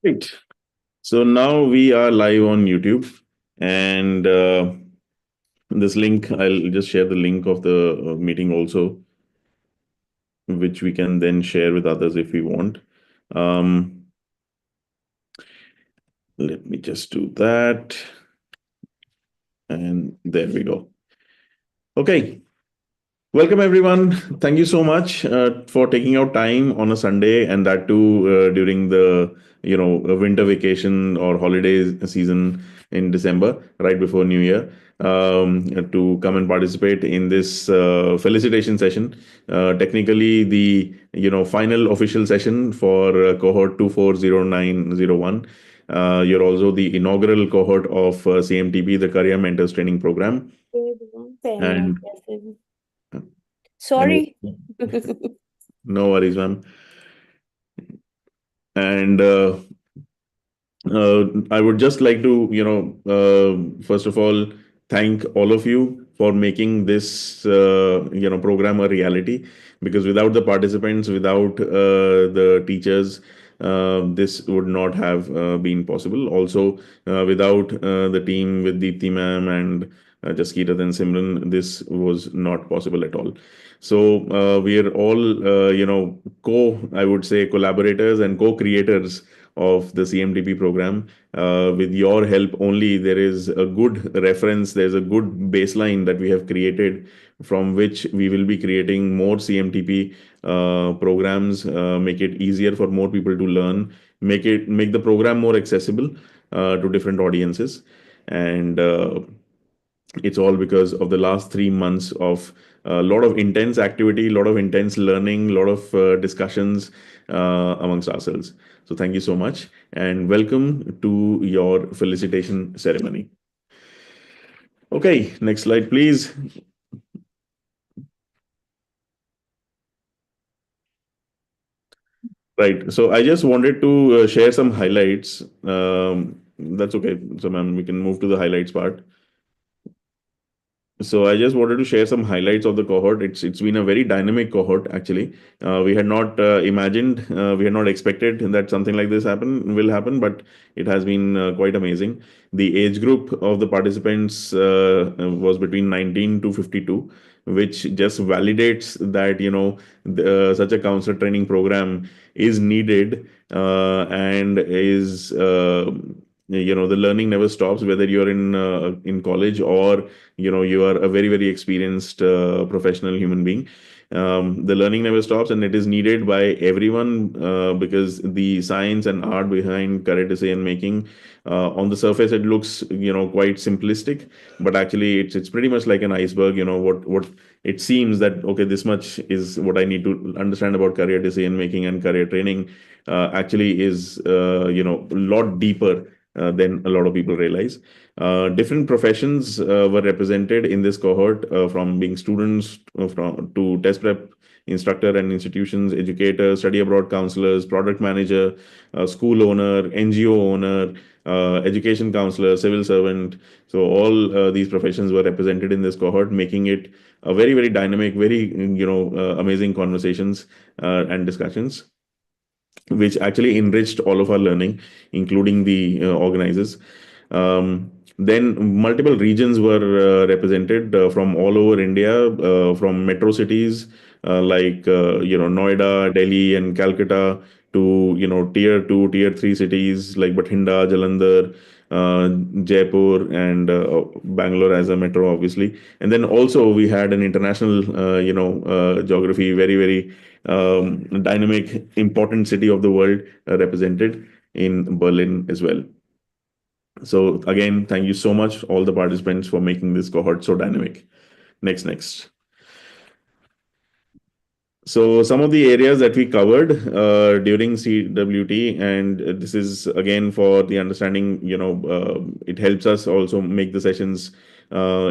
Right. So now we are live on YouTube, and this link, I'll just share the link of the meeting also, which we can then share with others if we want. Um, Let me just do that, and there we go. Okay. Welcome, everyone. Thank you so much for taking out time on a Sunday, and that too during the winter vacation or holiday season in December, right before New Year, to come and participate in this felicitation session. Technically, the final official session for cohort 240901. You're also the inaugural cohort of CMTP, the Career Mentors Training Program, and. And Sorry. no worries, ma'am. And I would just like to, first of all, thank all of you for making this, program a reality. Because without the participants, without the teachers, this would not have been possible. Also, without the team with Deepti ma'am and Jaskirat and Simran, this was not possible at all. So we are all, I would say, collaborators and co-creators of the CMTP program. With your help only, there is a good reference, there's a good baseline that we have created from which we will be creating more CMTP programs, make it easier for more people to learn, make the program more accessible to different audiences. And it's all because of the last 3 months of a lot of intense activity, a lot of intense learning, a lot of discussions amongst ourselves. So thank you so much and welcome to your felicitation ceremony. Okay, next slide, please. Right. So I just wanted to share some highlights. That's okay. So, ma'am, we can move to the highlights part. So I just wanted to share some highlights of the cohort. It's been a very dynamic cohort actually. We had not imagined, we had not expected that something like this will happen, but it has been quite amazing. The age group of the participants was between 19 to 52, which just validates that such a counselor training program is needed and is the learning never stops, whether you're in college or you are a very very experienced professional human being. The learning never stops and it is needed by everyone because the science and art behind career decision making, on the surface it looks quite simplistic, but actually it's pretty much like an iceberg. What it seems that okay, this much is what I need to understand about career decision making and career training, actually is a lot deeper than a lot of people realize. Different professions were represented in this cohort, from being students to test prep instructor and institutions, educators, study abroad counselors, product manager, school owner, NGO owner, education counselor, civil servant. So all these professions were represented in this cohort, making it a very very dynamic, very amazing conversations and discussions, which actually enriched all of our learning, including the organizers. Then multiple regions were represented from all over India, from metro cities like Noida, Delhi, and Calcutta, to tier two, tier three cities like Bathinda, Jalandhar, Jaipur, and Bangalore as a metro, obviously. And then also we had an international, geography, very very dynamic, important city of the world represented in Berlin as well. So again, thank you so much, all the participants, for making this cohort so dynamic. Next. So some of the areas that we covered during CWT, and this is again for the understanding, it helps us also make the sessions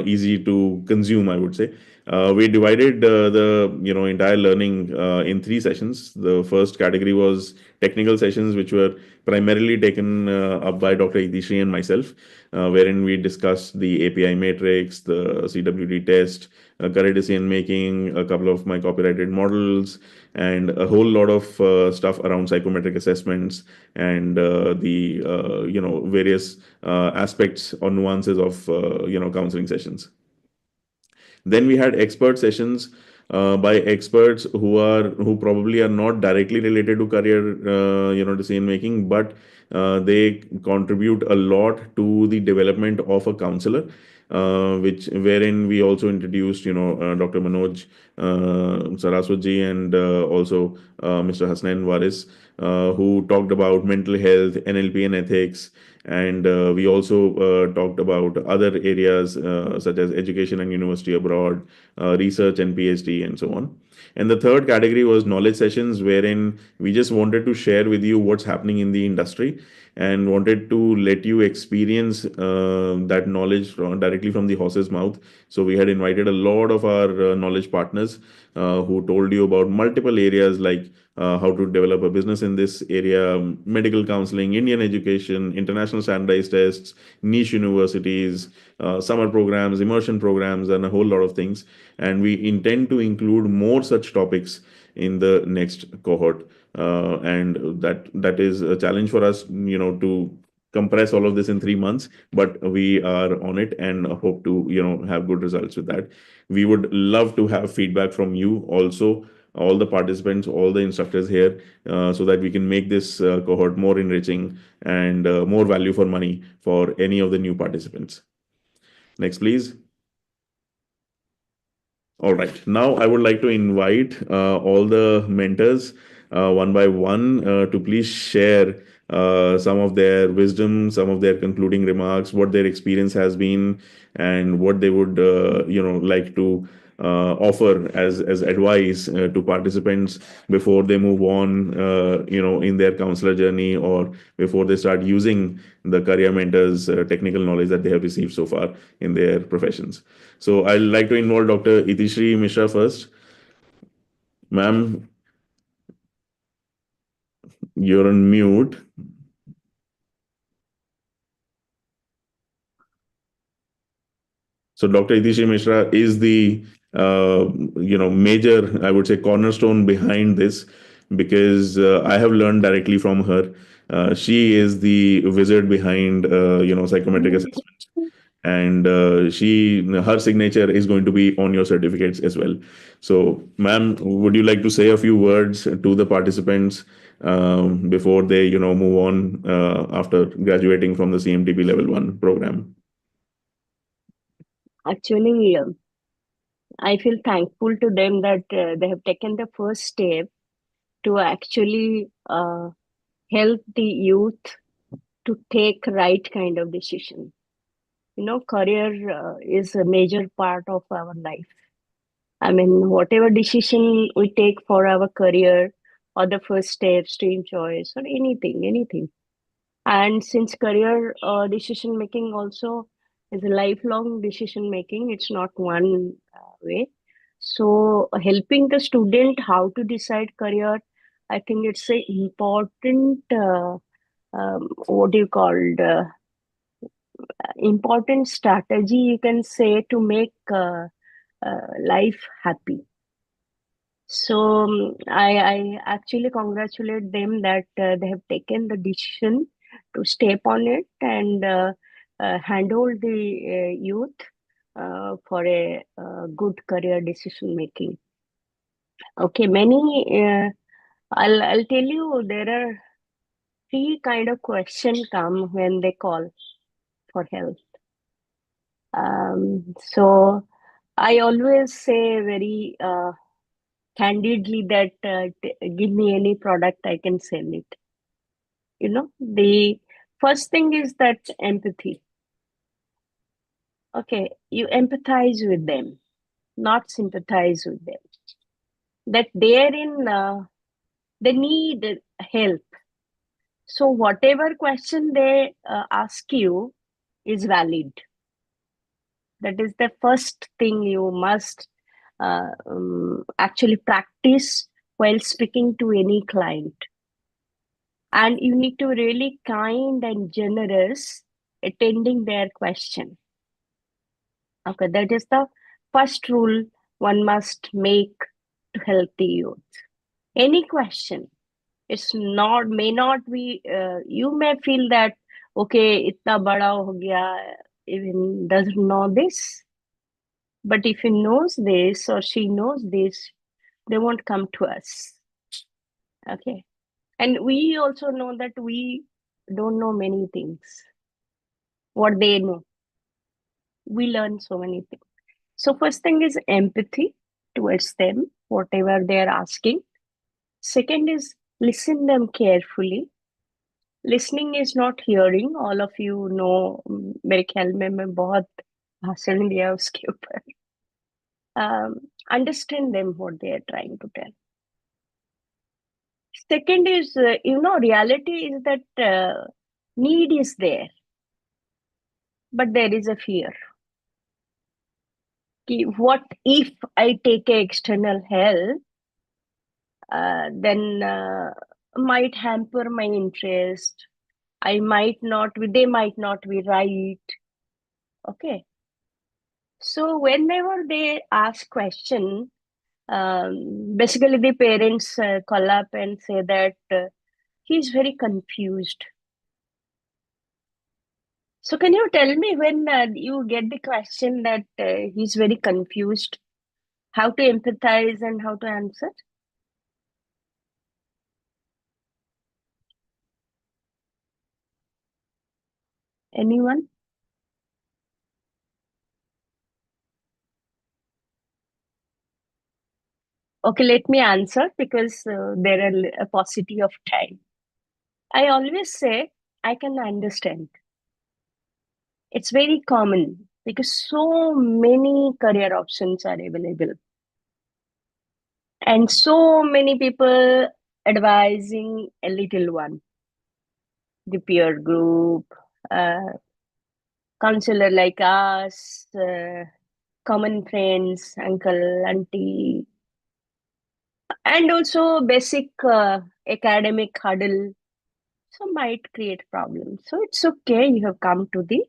easy to consume, I would say. We divided the entire learning in three sessions. The first category was technical sessions, which were primarily taken up by Dr. Itishree and myself, wherein we discussed the API matrix, the CWT test, career decision making, a couple of my copyrighted models, and a whole lot of stuff around psychometric assessments and the various aspects or nuances of counseling sessions. Then we had expert sessions by experts who probably are not directly related to career decision making, but they contribute a lot to the development of a counselor. Which wherein we also introduced Dr. Manoj Saraswatji and also Mr. Hasnain Waris, who talked about mental health, NLP and ethics, and we also talked about other areas such as education and university abroad, research and PhD, and so on. And the third category was knowledge sessions, wherein we just wanted to share with you what's happening in the industry and wanted to let you experience that knowledge directly from the horse's mouth. So we had invited a lot of our knowledge partners who told you about multiple areas like how to develop a business in this area, medical counseling, Indian education, international standardized tests, niche universities, summer programs, immersion programs, and a whole lot of things. And we intend to include more such topics in the next cohort. And that is a challenge for us, to compress all of this in 3 months, but we are on it and hope to have good results with that. We would love to have feedback from you also, all the participants, all the instructors here, so that we can make this cohort more enriching and more value for money for any of the new participants. Next, please. All right. Now, I would like to invite all the mentors one by one to please share some of their wisdom, some of their concluding remarks, what their experience has been, and what they would, like to offer as advice to participants before they move on, in their counselor journey, or before they start using the career mentors technical knowledge that they have received so far in their professions. So I'd like to involve Dr. Itishree Misra first. Ma'am, you're on mute. So Dr. Itishree Misra is the major, I would say, cornerstone behind this, because I have learned directly from her. She is the wizard behind psychometric assessments, and her signature is going to be on your certificates as well. So, ma'am, would you like to say a few words to the participants before they move on after graduating from the CMTP Level 1 program? Actually, I feel thankful to them that they have taken the first step to actually help the youth to take right kind of decision. Career is a major part of our life. I mean, whatever decision we take for our career or the first steps, dream choice, or anything. And since career decision making also is a lifelong decision making, it's not one way. So helping the student how to decide career, I think it's a important what do you call important strategy, you can say, to make life happy. So I actually congratulate them that they have taken the decision to step on it and handle the youth for a good career decision making. Okay, I'll tell you, there are three kind of questions come when they call for help. So I always say very candidly that give me any product, I can sell it. The first thing is that empathy. Okay, you empathize with them, not sympathize with them. That they need help. So whatever question they ask you is valid. That is the first thing you must actually practice while speaking to any client. And you need to really kind and generous attending their question. Okay, that is the first rule one must make to help the youth? Any question. It's not, may not be, you may feel that, okay, itna bada ho gaya, even doesn't know this. But if he knows this or she knows this, they won't come to us. Okay. And we also know that we don't know many things. What they know. We learn so many things. So first thing is empathy towards them, whatever they're asking. Second is listen them carefully. Listening is not hearing. All of you know, मेरे ख्याल में मैं बहुत भाषण दिया उसके ऊपर. Understand them what they are trying to tell. Second is, reality is that need is there, but there is a fear. What if I take a external help, then might hamper my interest. They might not be right. Okay. So whenever they ask question, basically the parents call up and say that he's very confused. So can you tell me when you get the question that he's very confused, how to empathize and how to answer? Anyone? Okay, let me answer because there are a paucity of time. I always say I can understand. It's very common because so many career options are available. And so many people advising a little one, the peer group, counselor like us, common friends, uncle, auntie, and also basic academic hurdle. So might create problems. So it's okay. You have come to the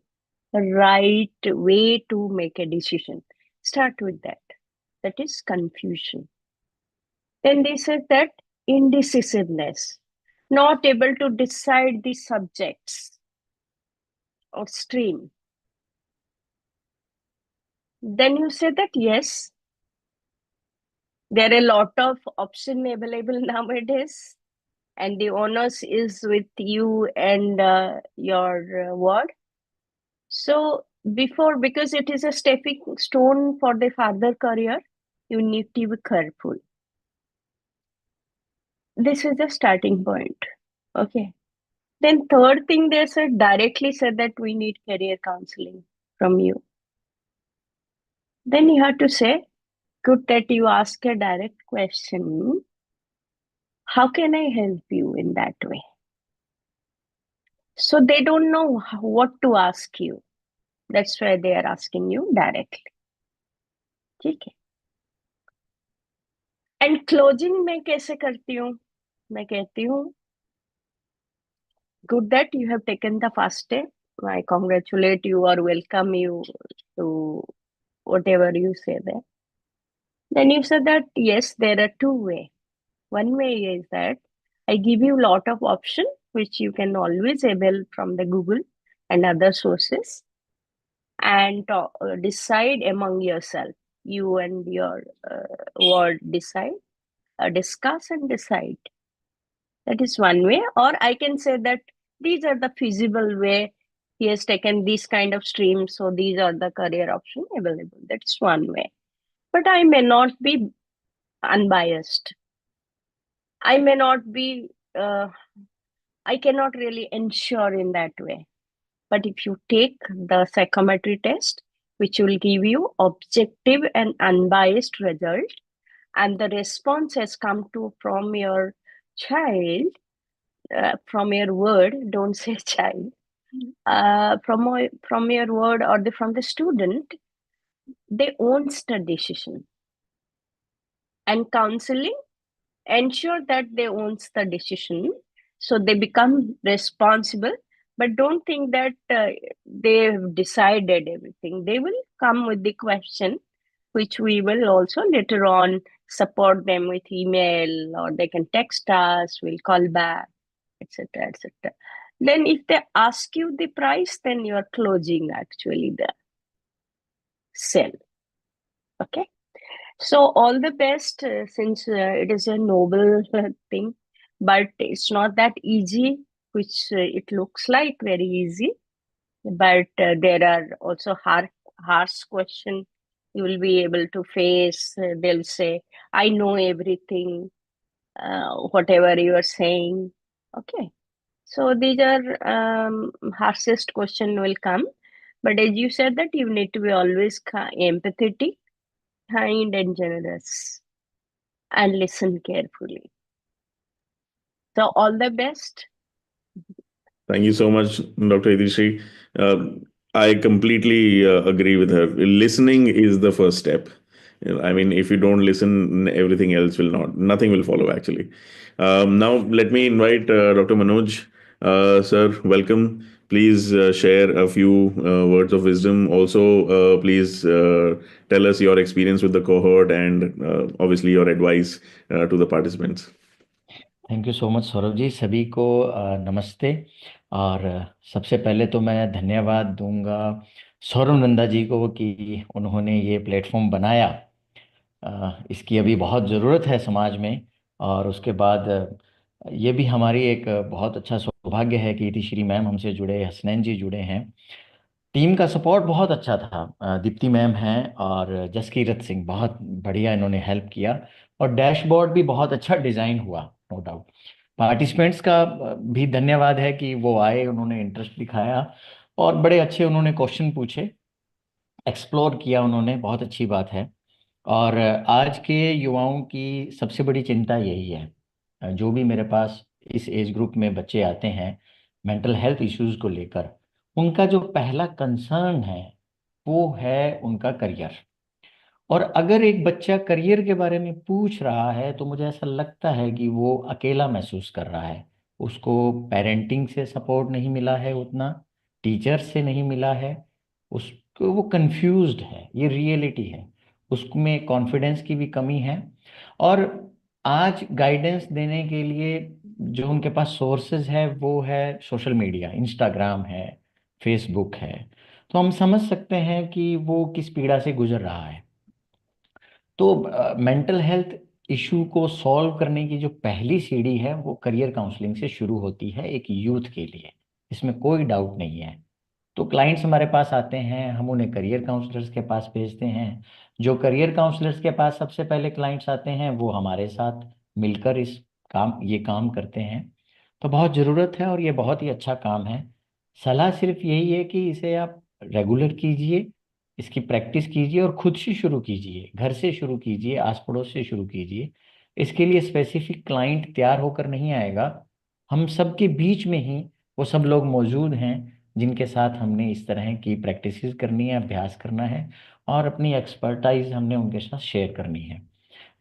right way to make a decision. Start with that. That is confusion. Then they said that indecisiveness, not able to decide the subjects or stream. Then you say that yes, there are a lot of options available nowadays, and the onus is with you and your word. So because it is a stepping stone for the further career, you need to be careful. This is the starting point. Okay. Then third thing they said directly said that we need career counseling from you. Then you have to say, good that you ask a direct question. How can I help you in that way? So they don't know what to ask you. That's why they are asking you directly. ठीक है. And closing मैं कैसे करती हूँ? मैं कहती हूँ, good that you have taken the first step. I congratulate you or welcome you to whatever you say there. Then you said that yes, there are two ways. One way is that I give you a lot of options which you can always avail from the Google and other sources and decide among yourself. You and your word decide, discuss and decide. That is one way. Or I can say that these are the feasible way. He has taken this kind of stream, so these are the career options available. That's one way. But I may not be unbiased. I may not be, I cannot really ensure in that way. But if you take the psychometry test, which will give you objective and unbiased result, and the response has come to from your child, from your word, don't say child, from your word or from the student, they owns the decision. And counseling ensure that they owns the decision, so they become responsible. But don't think that they've decided everything. They will come with the question which we will also later on support them with email, or they can text us, we'll call back, etc., etc. Then if they ask you the price, then you are closing actually the sale. Okay. So all the best, since it is a noble thing, but it's not that easy, which it looks like very easy. But there are also harsh question you will be able to face. They'll say, "I know everything, whatever you are saying." Okay, so these are harshest question will come. But as you said that you need to be always empathetic, kind, and generous, and listen carefully. So all the best. Thank you so much, Dr. Itishree. I completely agree with her. Listening is the first step. I mean, if you don't listen, everything else will not, nothing will follow actually. Now, let me invite Dr. Manoj. Sir, welcome. Please share a few words of wisdom. Also, please tell us your experience with the cohort and obviously your advice to the participants. Thank you so much Saurabh ji. सभी को नमस्ते। और सबसे पहले तो मैं धन्यवाद दूंगा सौरभ नंदा जी को कि उन्होंने ये प्लेटफॉर्म बनाया। इसकी अभी बहुत ज़रूरत है समाज में। और उसके बाद ये भी हमारी एक बहुत अच्छा सौभाग्य है कि इतिश्री मैम हमसे जुड़े, हसनैन जी जुड़े हैं। टीम का सपोर्ट बहुत अच्छा था। दीप्ति मैम हैं और जसकीरत सिंह, बहुत बढ़िया इन्होंने हेल्प किया। और डैशबोर्ड भी बहुत अच्छा डिज़ाइन हुआ, नो डाउट। पार्टिसिपेंट्स का भी धन्यवाद है कि वो आए, उन्होंने इंटरेस्ट दिखाया और बड़े अच्छे उन्होंने क्वेश्चन पूछे, एक्सप्लोर किया उन्होंने, बहुत अच्छी बात है। और आज के युवाओं की सबसे बड़ी चिंता यही है। जो भी मेरे पास इस एज ग्रुप में बच्चे आते हैं मेंटल हेल्थ इश्यूज को लेकर, उनका जो पहला कंसर्न है वो है उनका करियर। और अगर एक बच्चा करियर के बारे में पूछ रहा है तो मुझे ऐसा लगता है कि वो अकेला महसूस कर रहा है। उसको पेरेंटिंग से सपोर्ट नहीं मिला है उतना, टीचर से नहीं मिला है, उसको वो कंफ्यूज्ड है, ये रियलिटी है। उसमें कॉन्फिडेंस की भी कमी है। और आज गाइडेंस देने के लिए जो उनके पास सोर्सेज है वो है सोशल मीडिया, इंस्टाग्राम है, फेसबुक है। तो हम समझ सकते हैं कि वो किस पीड़ा से गुजर रहा है। तो मेंटल हेल्थ इशू को सॉल्व करने की जो पहली सीढ़ी है वो करियर काउंसलिंग से शुरू होती है एक यूथ के लिए, इसमें कोई डाउट नहीं है। तो क्लाइंट्स हमारे पास आते हैं, हम उन्हें करियर काउंसलर्स के पास भेजते हैं। जो करियर काउंसलर्स के पास सबसे पहले क्लाइंट्स आते हैं वो हमारे साथ मिलकर ये काम करते हैं। तो बहुत ज़रूरत है और ये बहुत ही अच्छा काम है। सलाह सिर्फ यही है कि इसे आप रेगुलर कीजिए, इसकी प्रैक्टिस कीजिए और खुद से शुरू कीजिए, घर से शुरू कीजिए, आस पड़ोस से शुरू कीजिए। इसके लिए स्पेसिफिक क्लाइंट तैयार होकर नहीं आएगा, हम सबके बीच में ही वो सब लोग मौजूद हैं जिनके साथ हमने इस तरह की प्रैक्टिसेस करनी है, अभ्यास करना है और अपनी एक्सपर्टाइज हमने उनके साथ शेयर करनी है।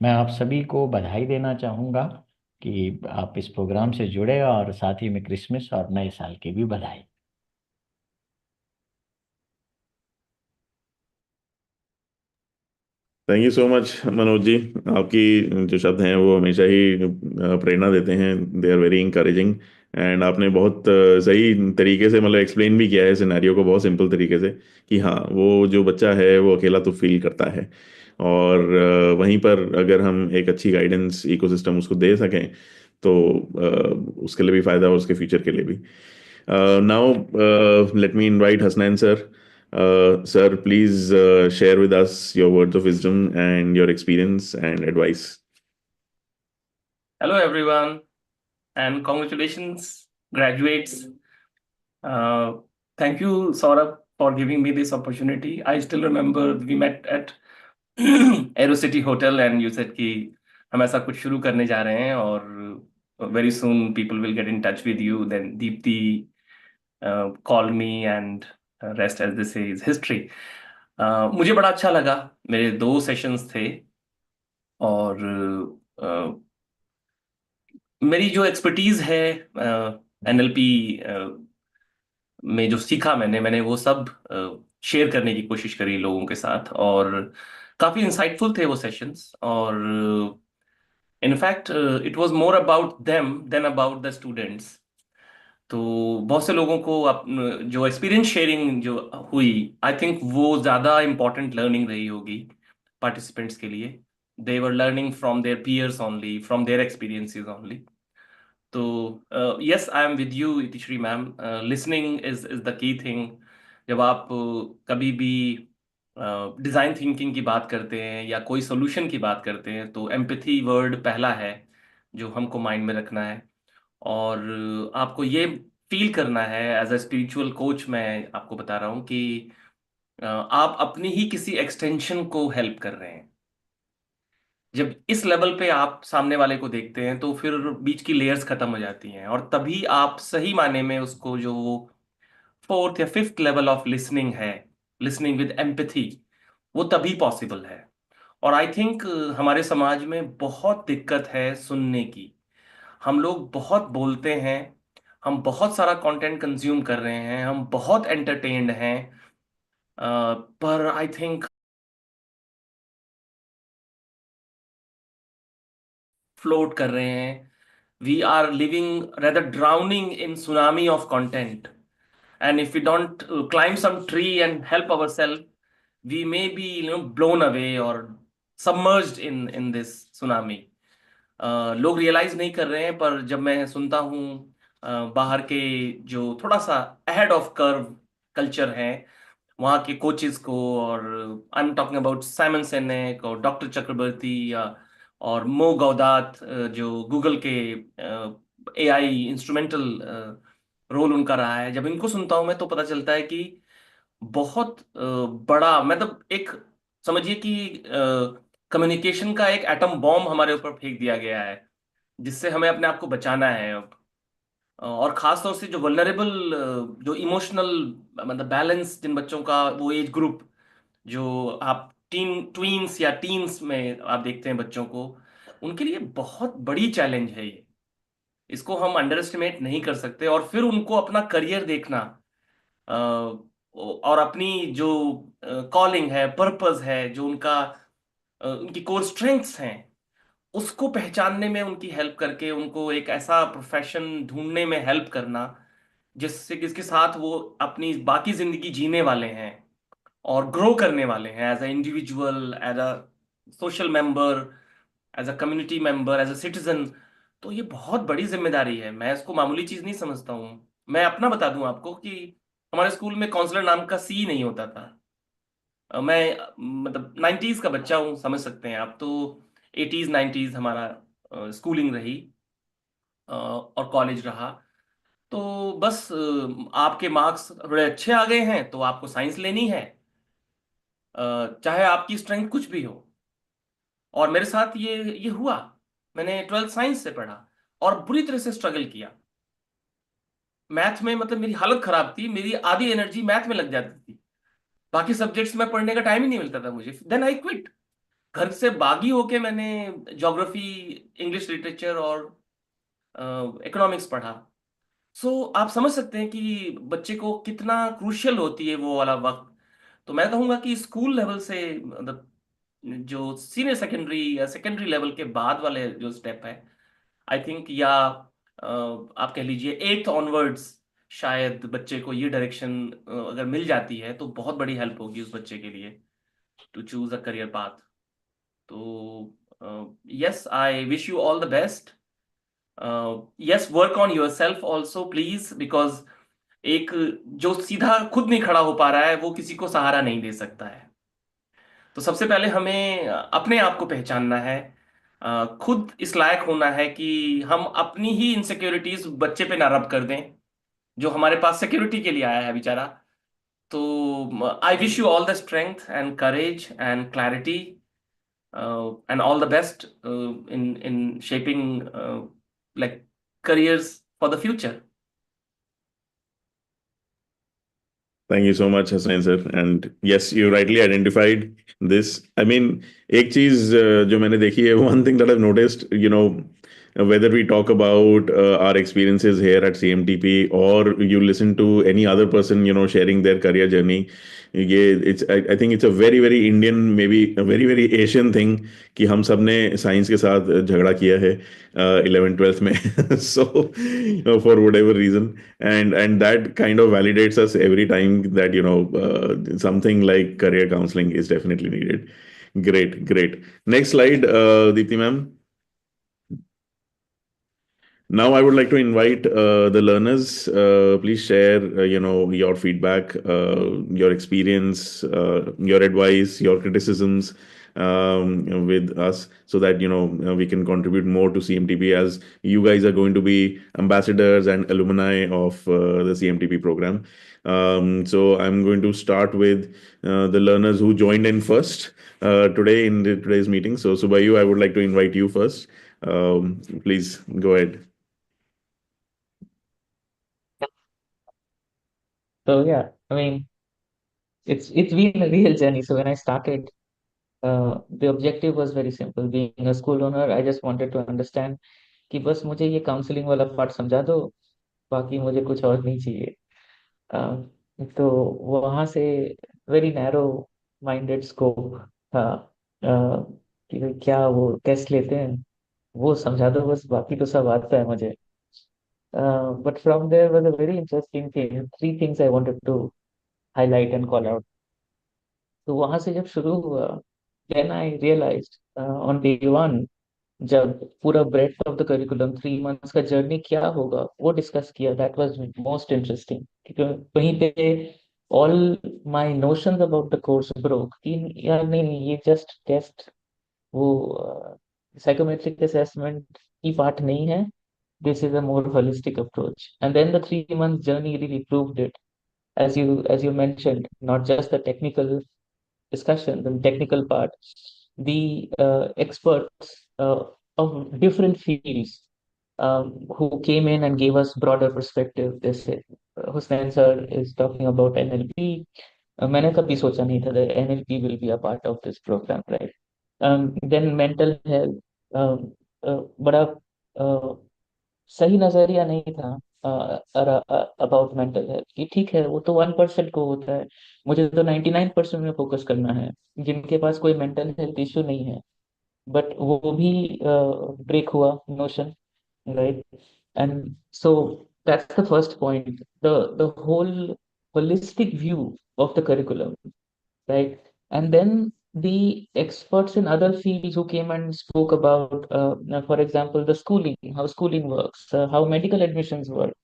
मैं आप सभी को बधाई देना चाहूँगा कि आप इस प्रोग्राम से जुड़े और साथ ही में क्रिसमस और नए साल की भी बधाई। Thank you so much Manoj ji. आपकी जो शब्द हैं वो हमेशा ही प्रेरणा देते हैं। They are very encouraging. And आपने बहुत सही तरीके से मतलब एक्सप्लेन भी किया है सिनेरियो को, बहुत सिंपल तरीके से कि हाँ वो जो बच्चा है वो अकेला तो फील करता है। और वहीं पर अगर हम एक अच्छी गाइडेंस इकोसिस्टम उसको दे सकें तो उसके लिए भी फ़ायदा और उसके फ्यूचर के लिए भी। Now let me invite Hasnain sir. Sir, please share with us your words of wisdom and your experience and advice. Hello, everyone, and congratulations, graduates. Uh, Thank you, Saurabh, for giving me this opportunity. I still remember we met at Aero City Hotel, and you said कि हम ऐसा कुछ शुरू करने जा रहे हैं और very soon people will get in touch with you. Then Deepti called me, and rest, as they say, is history. मुझे बड़ा अच्छा लगा। मेरे 2 सेशंस थे और मेरी जो एक्सपर्टीज है एनएलपी में जो सीखा मैंने वो सब शेयर करने की कोशिश करी लोगों के साथ। और काफी इंसाइटफुल थे वो सेशंस, और in fact it was more about them than about the students. तो बहुत से लोगों को जो एक्सपीरियंस शेयरिंग जो हुई, आई थिंक वो ज़्यादा इम्पोर्टेंट लर्निंग रही होगी पार्टिसिपेंट्स के लिए। They were learning from their peers only, from their experiences only. तो yes, I am with you Itishree ma'am, listening is the key thing. जब आप कभी भी डिज़ाइन थिंकिंग की बात करते हैं या कोई सोल्यूशन की बात करते हैं, तो एम्पैथी वर्ड पहला है जो हमको माइंड में रखना है। और आपको ये फील करना है, एज अ स्पिरिचुअल कोच मैं आपको बता रहा हूँ कि आप अपनी ही किसी एक्सटेंशन को हेल्प कर रहे हैं। जब इस लेवल पे आप सामने वाले को देखते हैं तो फिर बीच की लेयर्स खत्म हो जाती हैं, और तभी आप सही मायने में उसको जो फोर्थ या फिफ्थ लेवल ऑफ लिसनिंग है, लिसनिंग विद एम्पैथी, वो तभी पॉसिबल है। और आई थिंक हमारे समाज में बहुत दिक्कत है सुनने की। हम लोग बहुत बोलते हैं, हम बहुत सारा कंटेंट कंज्यूम कर रहे हैं, हम बहुत एंटरटेन्ड हैं, पर आई थिंक फ्लोट कर रहे हैं। We are living rather drowning in tsunami of content, and if we don't climb some tree and help ourselves, we may be blown away or submerged in this tsunami. लोग realise नहीं कर रहे हैं, पर जब मैं सुनता हूँ बाहर के जो थोड़ा सा अहेड ऑफ कर्व कल्चर है, वहाँ के कोचेस को, और I am talking about Simon Sinek और डॉक्टर चक्रवर्ती, या और मो गौदात, जो गूगल के एआई इंस्ट्रूमेंटल रोल उनका रहा है, जब इनको सुनता हूं मैं तो पता चलता है कि बहुत बड़ा, मतलब एक, समझिए कि कम्युनिकेशन का एक एटम बॉम्ब हमारे ऊपर फेंक दिया गया है, जिससे हमें अपने आप को बचाना है अब। और खास तौर से जो वल्नरेबल, जो इमोशनल, मतलब बैलेंस जिन बच्चों का वो एज ग्रुप, जो आप ट्वींस या टीन्स में आप देखते हैं बच्चों को, उनके लिए बहुत बड़ी चैलेंज है ये। इसको हम अंडर एस्टिमेट नहीं कर सकते। और फिर उनको अपना करियर देखना, और अपनी जो कॉलिंग है, पर्पस है, जो उनका उनकी कोर स्ट्रेंथ्स हैं, उसको पहचानने में उनकी हेल्प करके उनको एक ऐसा प्रोफेशन ढूंढने में हेल्प करना जिससे किसके साथ वो अपनी बाकी जिंदगी जीने वाले हैं और ग्रो करने वाले हैं, as a individual, as a social member, as a community member, as a citizen. तो ये बहुत बड़ी जिम्मेदारी है, मैं इसको मामूली चीज नहीं समझता हूँ। मैं अपना बता दूं आपको कि हमारे स्कूल में काउंसलर नाम का सी नहीं होता था। मैं मतलब 90s का बच्चा हूँ, समझ सकते हैं आप। तो 80s 90s हमारा स्कूलिंग रही, और कॉलेज रहा। तो बस आपके मार्क्स थोड़े अच्छे आ गए हैं तो आपको साइंस लेनी है, चाहे आपकी स्ट्रेंथ कुछ भी हो। और मेरे साथ ये हुआ। मैंने 12th साइंस से पढ़ा और बुरी तरह से स्ट्रगल किया मैथ में। मतलब मेरी हालत खराब थी, मेरी आधी एनर्जी मैथ में लग जाती थी, बाकी सब्जेक्ट्स में पढ़ने का टाइम ही नहीं मिलता था मुझे। Then I quit. घर से बागी होके मैंने ज्योग्राफी, इंग्लिश लिटरेचर और इकोनॉमिक्स पढ़ा। सो आप समझ सकते हैं कि बच्चे को कितना क्रूशियल होती है वो वाला वक्त। तो मैं कहूँगा कि स्कूल लेवल से, मतलब जो सीनियर सेकेंडरी या सेकेंडरी लेवल के बाद वाले जो स्टेप है, आई थिंक, या आप कह लीजिए 8th ऑनवर्ड्स, शायद बच्चे को ये डायरेक्शन अगर मिल जाती है तो बहुत बड़ी हेल्प होगी उस बच्चे के लिए to choose a career path. तो yes, I wish you all the best. Yes, work on your self also please, because एक जो सीधा खुद नहीं खड़ा हो पा रहा है वो किसी को सहारा नहीं दे सकता है। तो सबसे पहले हमें अपने आप को पहचानना है, खुद इस लायक होना है कि हम अपनी ही इनसिक्योरिटीज बच्चे पे ना रब कर दें, जो हमारे पास सिक्योरिटी के लिए आया है बेचारा। तो आई wish you all the strength and courage and clarity, and all the best in shaping like careers for the future. Thank you so much, Hasnain sir. And yes, you rightly identified this. I mean, एक चीज जो मैंने देखी है, one thing that I've noticed, whether we talk about our experiences here at CMTP, or you listen to any other person, sharing their career journey. Yeah, I think it's a very very Indian, maybe a very very Asian thing कि हम सब ने science के साथ झगड़ा किया है 11th 12th में. So for whatever reason, and that kind of validates us every time that something like career counseling is definitely needed. Great, great. Next slide, Deepti ma'am. Now, I would like to invite the learners. Please share, your feedback, your experience, your advice, your criticisms with us, so that we can contribute more to CMTP, as you guys are going to be ambassadors and alumni of the CMTP program. So I'm going to start with the learners who joined in first today in today's meeting. So Subhayu, I would like to invite you first. Please go ahead. So yeah, I mean, it's been a real journey. So when I started, the objective was very simple. Being a school owner, I just wanted to understand कि बस मुझे ये counselling वाला part समझा दो, बाकी मुझे कुछ और नहीं चाहिए. तो वहाँ से वेरी नैरो माइंडेड स्कोप था. कि क्या वो टेस्ट लेते हैं, वो समझा दो बस, बाकी तो सब आता है मुझे. But from there was a very interesting thing. Three things I wanted to highlight and call out. तो वहां से जब शुरू हुआ, then I realised on day one, जब पूरा breadth of the curriculum 3 months का जर्नी क्या होगा वो डिस्कस किया, दैट वाज मोस्ट इंटरेस्टिंग. क्योंकि वहीं पे all my notions about the course broke कि यार नहीं नहीं, ये जस्ट टेस्ट, वो साइकोमेट्रिक असेसमेंट की पार्ट नहीं है. This is a more holistic approach. And then the 3 month journey really proved it, as you mentioned, not just the technical discussion, the technical part, the experts of different fields who came in and gave us broader perspective. This Hussain sir is talking about NLP. मैंने कभी सोचा नहीं था that NLP will be a part of this program, right? Then mental health, बड़ा सही नजरिया नहीं था अबाउट मेंटल हेल्थ कि ठीक है वो तो 1% को होता है, मुझे तो 99% में फोकस करना है जिनके पास कोई मेंटल हेल्थ इश्यू नहीं है. बट वो भी ब्रेक हुआ notion, right? And so that's the first point, the whole holistic view of the curriculum, right? And then the experts in other fields who came and spoke about, for example, the schooling, how schooling works, how medical admissions work.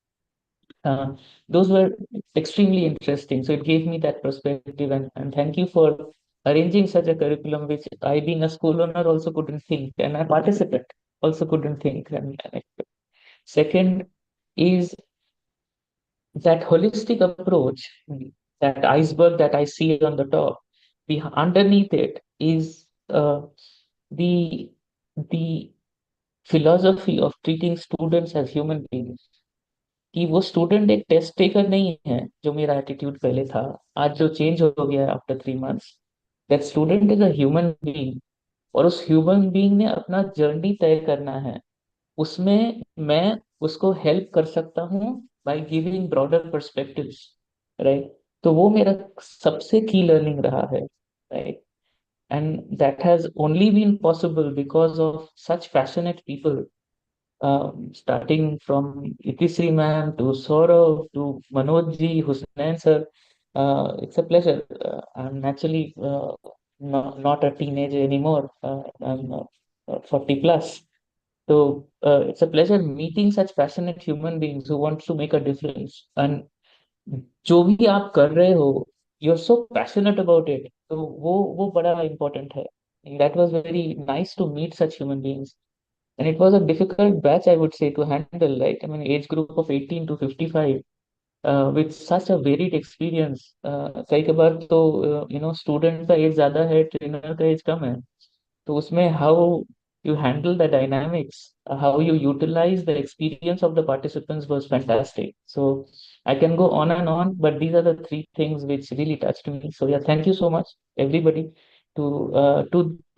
Those were extremely interesting. So it gave me that perspective, and thank you for arranging such a curriculum, which I, being a school owner, also couldn't think, and a participant also couldn't think. And second is that holistic approach, that iceberg that I see on the top, underneath it is the the philosophy of treating students as human beings. कि वो student एक test taker नहीं है जो मेरा attitude पहले था, आज जो चेंज हो गया है after 3 months. That student is a human being, और उस ह्यूमन बीइंग ने अपना जर्नी तय करना है. उसमें मैं उसको हेल्प कर सकता हूँ by giving broader perspectives, right? तो वो मेरा सबसे की लर्निंग रहा है, right? And that has only been possible because of such passionate people, starting from Itishree ma'am to Saurabh to Manoj ji, Hasnain sir. It's a pleasure. I'm actually not a teenager anymore. I'm 40 plus. So it's a pleasure meeting such passionate human beings who want to make a difference. And जो भी आप कर रहे हो, you're so passionate about it. तो वो बड़ा important है. That was very nice to meet such human beings. And it was a difficult batch, I would say, to handle, right? I mean, age group of 18 to 55, with such a varied experience. कई बार तो student का as ज्यादा है, trainer का as कम है, तो उसमें how you handle the dynamics, how you utilize the experience of the participants was fantastic. So I can go on, but these are the three things which really touched me. So yeah, thank you so much, everybody, to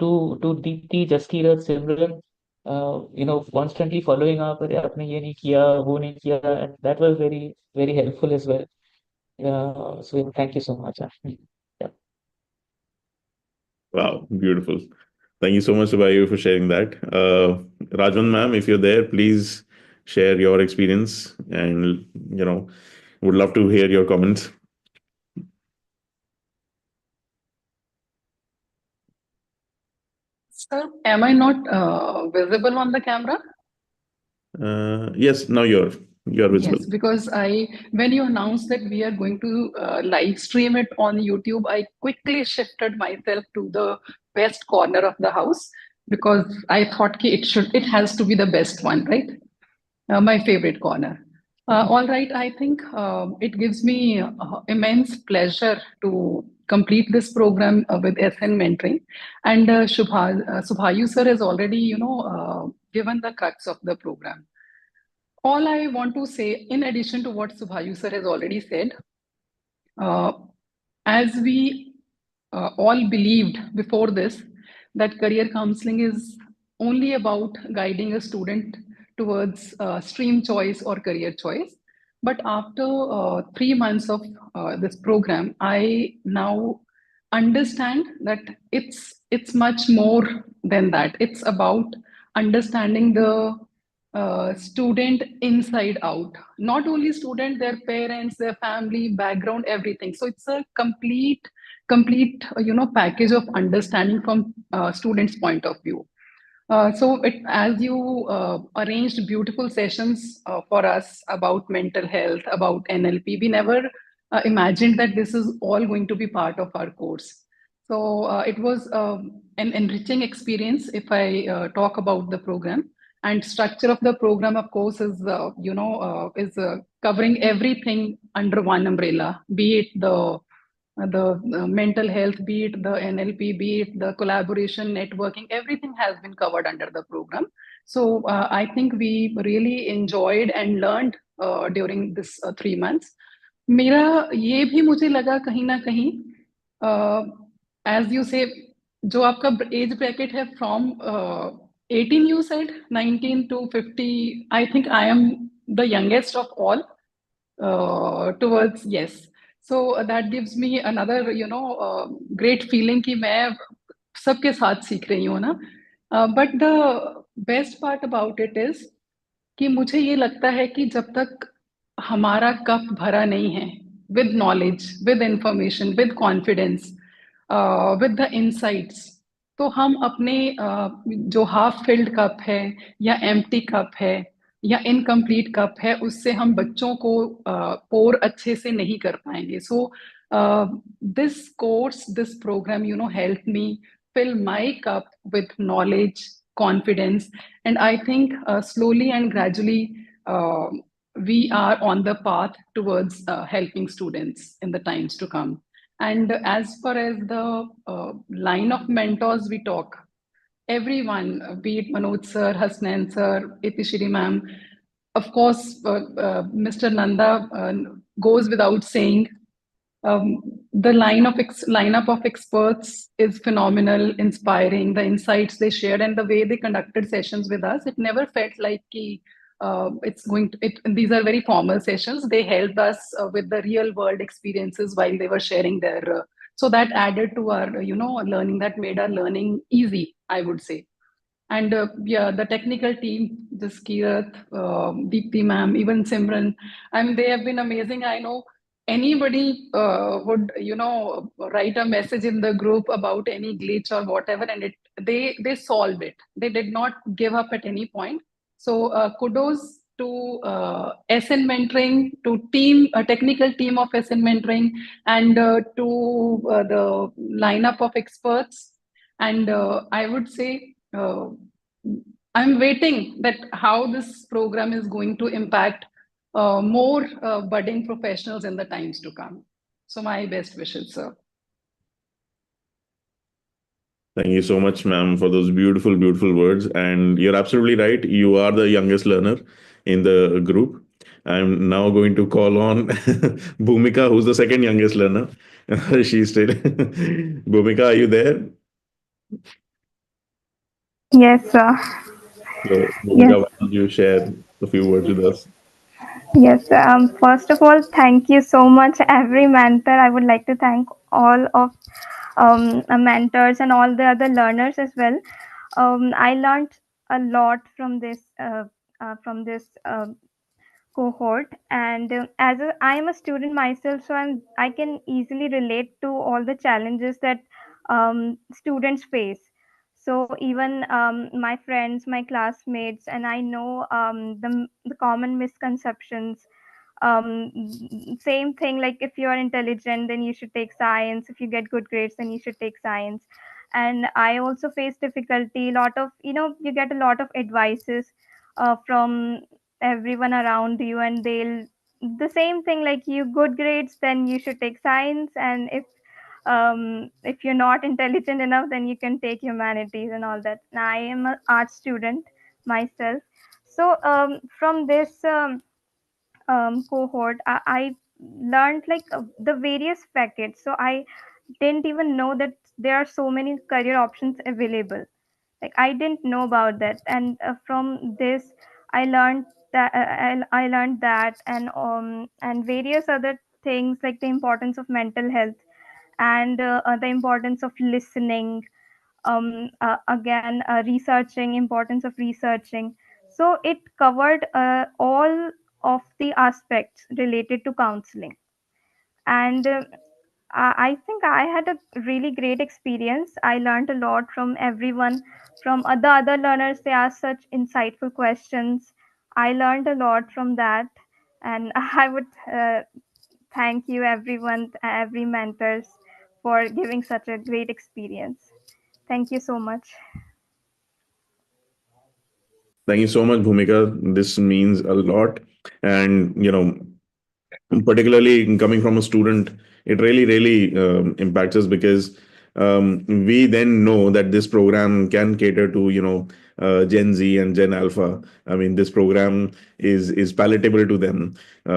Deepti, Jaskirat, Simran, constantly following up, "अरे आपने ये नहीं किया, वो नहीं किया," and that was very, very helpful as well. So thank you so much. Yeah. Wow, beautiful. Thank you so much, Subhayu, for sharing that. Rajwant, ma'am, if you're there, please share your experience and, would love to hear your comments. Sir, am I not visible on the camera? Yes, now you're visible. Yes, because when you announced that we are going to live stream it on YouTube, I quickly shifted myself to the best corner of the house because I thought it has to be the best one, right? My favorite corner. All right, I think it gives me immense pleasure to complete this program with SN Mentoring. And Subhayu sir has already, given the crux of the program. All I want to say, in addition to what Subhayu sir has already said, uh, as we all believed before this, that career counseling is only about guiding a student towards stream choice or career choice. But after 3 months of this program, I now understand that it's much more than that. It's about understanding the student inside out, not only student, their parents, their family background, everything. So it's a complete package of understanding from students point of view. As you arranged beautiful sessions for us about mental health, about NLP, we never imagined that this is all going to be part of our course. So it was an enriching experience if I talk about the program. And structure of the program, of course, is covering everything under one umbrella, be it the mental health, be it the NLP, be it the collaboration, networking, everything has been covered under the program. So I think we really enjoyed and learned during this 3 months. मेरा ये भी मुझे लगा कहीं ना कहीं, as you से, जो आपका एज ब्रैकेट है from 18 you said 19 to 50, I think I am the youngest of all towards, yes. So that gives me another great feeling कि मैं सबके साथ सीख रही हूँ ना. But the best part about it is कि मुझे ये लगता है कि जब तक हमारा कप भरा नहीं है with knowledge, with information, with confidence, with the insights, तो हम अपने जो हाफ फिल्ड कप है या एम्प्टी कप है या इनकम्प्लीट कप है, उससे हम बच्चों को पोर अच्छे से नहीं कर पाएंगे. So this course, this program help me fill my cup with knowledge, confidence, and I think slowly and gradually we are on the path towards helping students in the times to come. And as far as the line of mentors we talk, everyone, be it Manoj sir, Hasnain sir, Itishree ma'am, of course, Mr. Nanda goes without saying. The lineup of experts is phenomenal, inspiring. The insights they shared and the way they conducted sessions with us, it never felt like it's going to. These are very formal sessions. They helped us with the real world experiences while they were sharing their. So that added to our, learning. That made our learning easy, I would say. And yeah, the technical team, this Kirat, Deepti ma'am, even Simran, I mean, they have been amazing. I know anybody would, write a message in the group about any glitch or whatever, and they solved it. They did not give up at any point. So kudos to SN Mentoring, to technical team of SN Mentoring, and to the lineup of experts. And I would say, I'm waiting that how this program is going to impact more budding professionals in the times to come. So my best wishes, sir. Thank you so much, ma'am, for those beautiful, beautiful words. And you're absolutely right. You are the youngest learner in the group. I'm now going to call on Bhumika, who's the second youngest learner. She's still. Bhumika, are you there? Yes, sir. So, Yes, Bhumika, why don't you share a few words with us? yes. First of all, thank you so much, every mentor. I would like to thank all of mentors and all the other learners as well. I learned a lot from this cohort, and I am a student myself, so I can easily relate to all the challenges that students face. So even my friends, my classmates, and I know the common misconceptions. Same thing, like if you are intelligent, then you should take science. If you get good grades, then you should take science. And I also face difficulty. Lot of, you get a lot of advices from everyone around you, and they'll the same thing, like you good grades, then you should take science, and if you're not intelligent enough, then you can take humanities and all that. Now, I am an art student myself, so from this cohort, I learned like the various packets. So I didn't even know that there are so many career options available. Like I didn't know about that, and from this I learned I learned that, and various other things, like the importance of mental health, and the importance of listening, again researching, importance of researching. So it covered all of the aspects related to counseling. And I think I had a really great experience. I learned a lot from everyone, from other learners. They asked such insightful questions. I learned a lot from that, and I would thank you, everyone, every mentors, for giving such a great experience. Thank you so much. Thank you so much, Bhumika. This means a lot. And, particularly coming from a student, it really impacts us because we then know that this program can cater to Gen Z and Gen Alpha. I mean, this program is palatable to them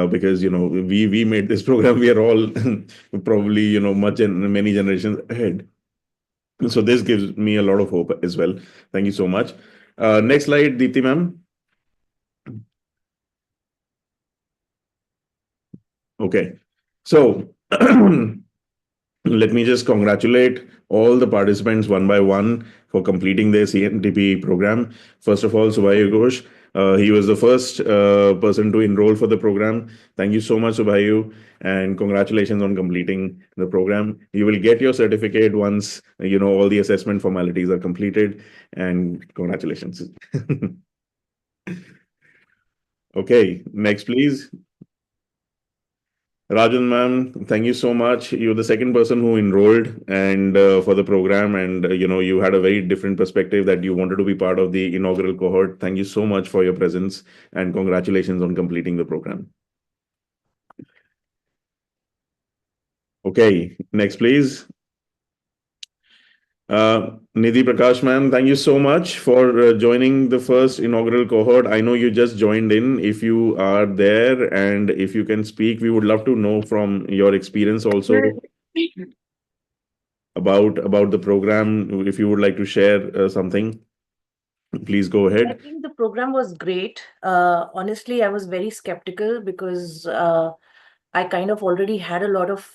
because we made this program. We are all probably much and many generations ahead. So this gives me a lot of hope as well. Thank you so much. Next slide, Deepti ma'am. Okay. So let me just congratulate all the participants one by one for completing their CMTP program. First of all, Subhayu Ghosh, he was the first person to enroll for the program. Thank you so much, Subhayu, and congratulations on completing the program. You will get your certificate once all the assessment formalities are completed, and congratulations. Okay, next, please. Rajan ma'am, thank you so much. You're the second person who enrolled and for the program, and you had a very different perspective that you wanted to be part of the inaugural cohort. Thank you so much for your presence, and congratulations on completing the program. Okay, next, please. Nidhi Prakash ma'am, thank you so much for joining the first inaugural cohort. I know you just joined in. If you are there and if you can speak, we would love to know from your experience also about the program. If you would like to share something, please go I ahead. think the program was great. Honestly, I was very skeptical because I kind of already had a lot of,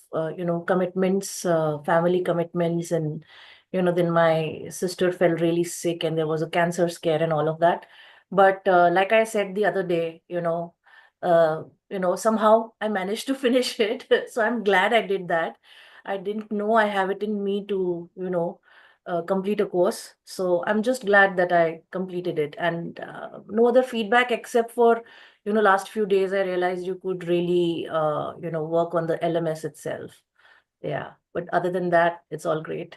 commitments, family commitments, and then my sister fell really sick, and there was a cancer scare and all of that. But like I said the other day, somehow I managed to finish it. So I'm glad I did that. I didn't know I have it in me to, complete a course. So I'm just glad that I completed it, and no other feedback except for last few days I realized you could really work on the LMS itself. Yeah, but other than that, it's all great.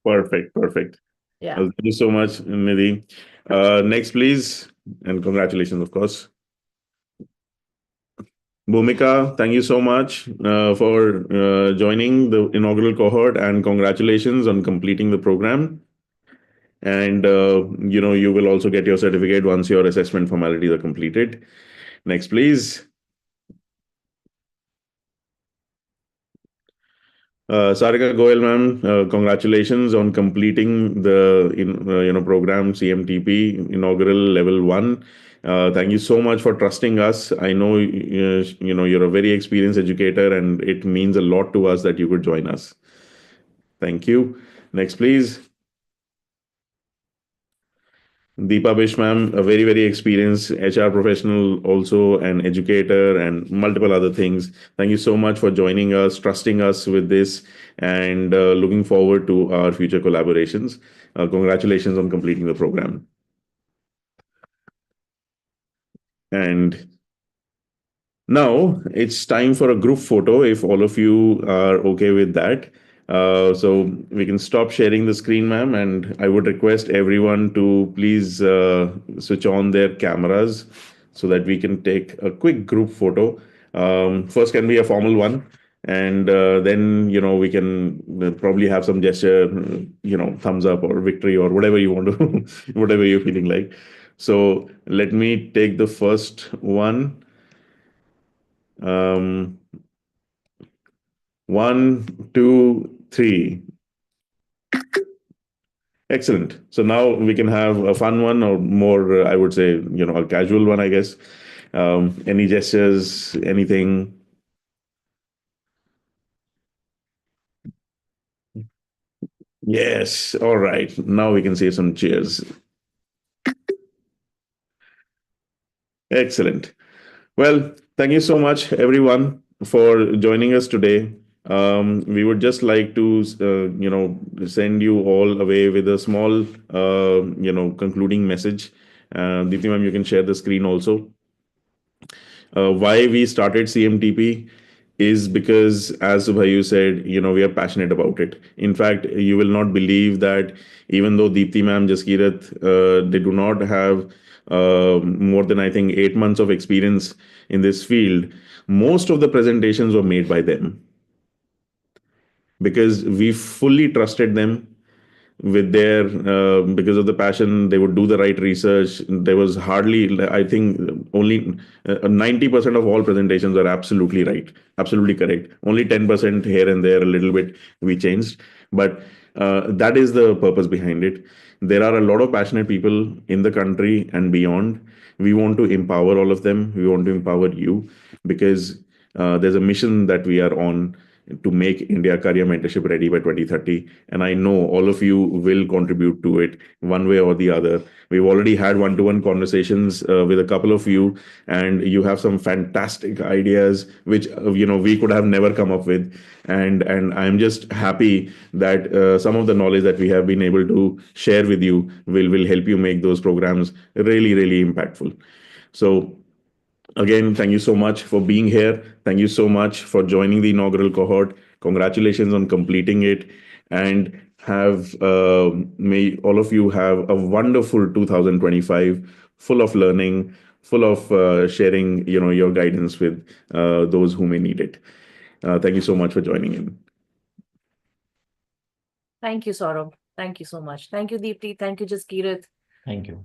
Perfect. Yeah. Thank you so much, Nidhi. Next, please, and congratulations, of course. Bhumika, thank you so much for joining the inaugural cohort, and congratulations on completing the program. And you will also get your certificate once your assessment formalities are completed. Next, please. Sarika, Goyal ma'am, congratulations on completing the program CMTP inaugural level 1. Thank you so much for trusting us. I know you're a very experienced educator, and it means a lot to us that you could join us. Thank you. Next, please. Deepa Bisht ma'am, a very, very experienced HR professional, also an educator, and multiple other things. Thank you so much for joining us, trusting us with this, and looking forward to our future collaborations. Congratulations on completing the program. And now it's time for a group photo, if all of you are okay with that. So we can stop sharing the screen, ma'am, and I would request everyone to please switch on their cameras so that we can take a quick group photo. First can be a formal one, and then we can probably have some gesture, thumbs up or victory or whatever you want to, whatever you're feeling like. So let me take the first one. 1, 2, 3. Excellent. So now we can have a fun one, or more, I would say, a casual one, I guess. Any gestures, anything? Yes. All right. Now we can say some cheers. Excellent. Well, thank you so much, everyone, for joining us today. We would just like to, send you all away with a small, concluding message. Deepti ma'am, you can share the screen also. Why we started CMTP is because, as Subhayu said, we are passionate about it. In fact, you will not believe that even though Deepti ma'am, Jaskirat, they do not have more than, I think, 8 months of experience in this field, most of the presentations were made by them because we fully trusted them with their because of the passion. They would do the right research. There was hardly, I think, only 90% of all presentations are absolutely right, absolutely correct. Only 10% here and there, a little bit, we changed, but that is the purpose behind it. There are a lot of passionate people in the country and beyond. We want to empower all of them. We want to empower you because there's a mission that we are on to make India career mentorship ready by 2030. And I know all of you will contribute to it one way or the other. We've already had one-to-one conversations with a couple of you, and you have some fantastic ideas which we could have never come up with. And I'm just happy that some of the knowledge that we have been able to share with you will help you make those programs really, really impactful. So again, thank you so much for being here. Thank you so much for joining the inaugural cohort. Congratulations on completing it, and may all of you have a wonderful 2025, full of learning, full of sharing, your guidance with those who may need it. Thank you so much for joining in. Thank you, Saurabh. Thank you so much. Thank you, Deepti. Thank you, Jaskirat. Thank you.